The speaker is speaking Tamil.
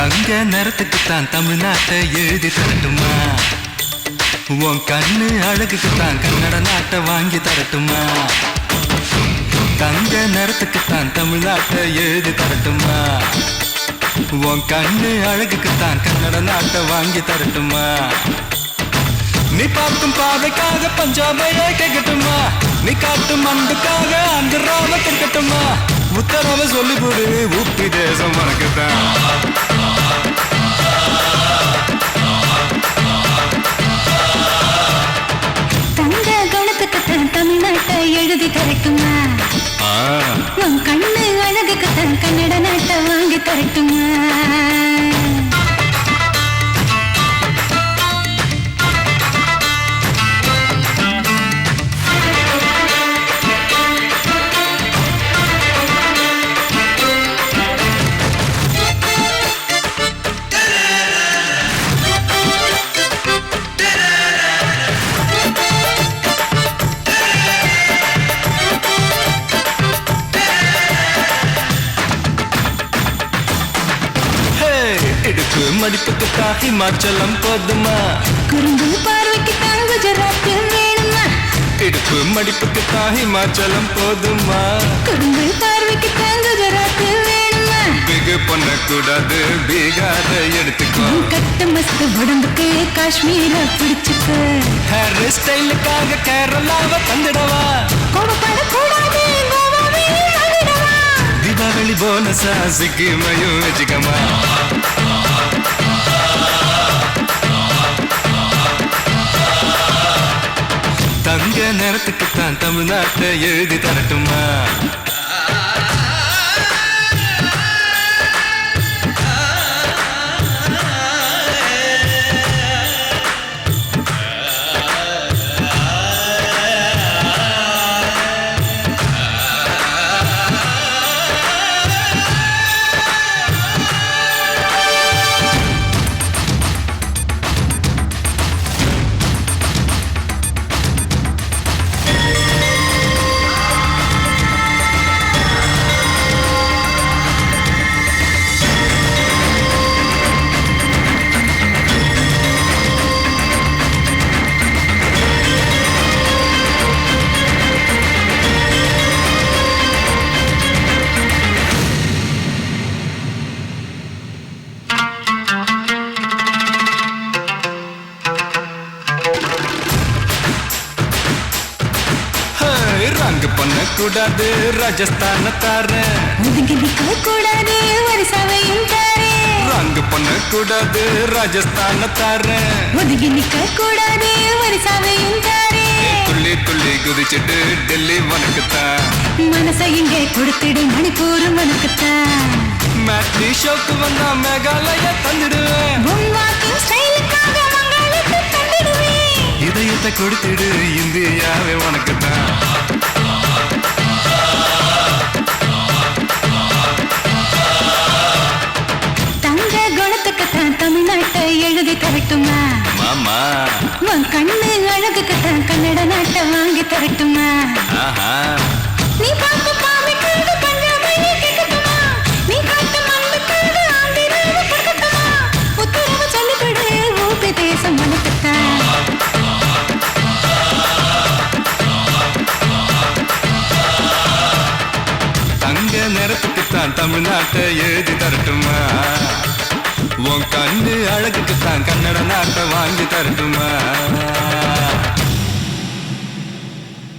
தங்க நிறத்துக்குத்தான் தமிழ்நாட்டை எழுதி தரட்டுமா? உன் கண்ணு அழகுக்குத்தான் கன்னட நாட்டை வாங்கி தரட்டுமா? தங்க நிறத்துக்குத்தான் தமிழ்நாட்டை எழுதி தரட்டுமா? உன் கண்ணு அழகுக்குத்தான் கன்னட நாட்டை வாங்கி தரட்டுமா? நீ பார்க்கும் பாதைக்காக பஞ்சாபையே கேட்கட்டுமா? நீ காட்டும் அன்புக்காக ஆந்திராவ கேட்கட்டுமா? உத்தரவை சொல்லிவிடு, உப்பி தேசம் உனக்குத்தான். தங்க குணத்துக்குத்தான் தமிழ்நாட்டை எழுதி தரட்டுமா? உன் கண்ணு அழகுக்குத்தான் கன்னட நாட்டை வாங்கி தரட்டுமா? இடுப்பு மடிப்புக்குத்தான் ஹிமாச்சலம் போதுமா? குறும்பு பார்வைக்குத்தான் குஜராத் வேணுமா? இடுப்பு மடிப்புக்குத்தான் ஹிமாச்சலம் போதுமா? குறும்பு பார்வைக்குத்தான் குஜராத் வேணுமா? பிகு பண்ணக்கூடாது, பீகார எடுத்துக்கோ. கட்ட மஸ்து உடம்புக்கு காஷ்மீர பிடிச்சுக்கோ. ஹேர் ஸ்டைலுக்காக கேரளாவை தந்துடவா? கோவப்படக்கூடாது, கோவாவே ஆகிடவா? தீபாவளி போனஸா சிக்கிமையும் வச்சுக்கமா? தங்க நிறத்துக்குத்தான் தமிழ்நாட்டை எழுதி தரட்டுமா? ரங்கு பண்ணக்கூடாது, ராஜஸ்தான தாரேன். ஒதுங்கி நிற்க கூடாது, வரிசாவையும் தாரேன். ரங்கு பண்ணக்கூடாது, ராஜஸ்தான தாரேன். ஒதுங்கி நிற்க கூடாது, வரிசாவையும் தாரேன். துள்ளி துள்ளி குதிச்சுட்டு டெல்லி உனக்குத்தான். மனசை இங்கே கொடுத்துடு, மணிப்பூர் உனக்குத்தான். மேட்னி ஷோக்கு வந்தா மேகாலய தந்துடுவேன். உன் வாக்கிங் ஸ்டைலுக்காக மங்களுக்கு தந்துடுவேன். இதயத்தை கொடுத்துடு, இந்தியாவே உனக்குத்தான். தங்க குணத்துக்குத்தான் தமிழ்நாட்டை எழுதி தரட்டுமா? மாமா உன் கண்ணு அழகுக்குத்தான் கன்னட நாட்டை வாங்கி தரட்டுமா? நீ பார்த்து பாவைக்காக பஞ்சாபையே கேட்கட்டுமா? நீ காட்டு மண்ணுக்காக ஆந்திராவை கொடுக்கட்டுமா? உத்தரவு சொல்லிவிடு, ஊபி தேசம் உனக்குத்தான். தங்க நிறத்துக்குத்தான் தமிழ்நாட்டை எழுதி தரட்டுமா? உன் கண்ணு அழகுக்குத்தான் கன்னட நாட்டை வாங்கி தரட்டுமா?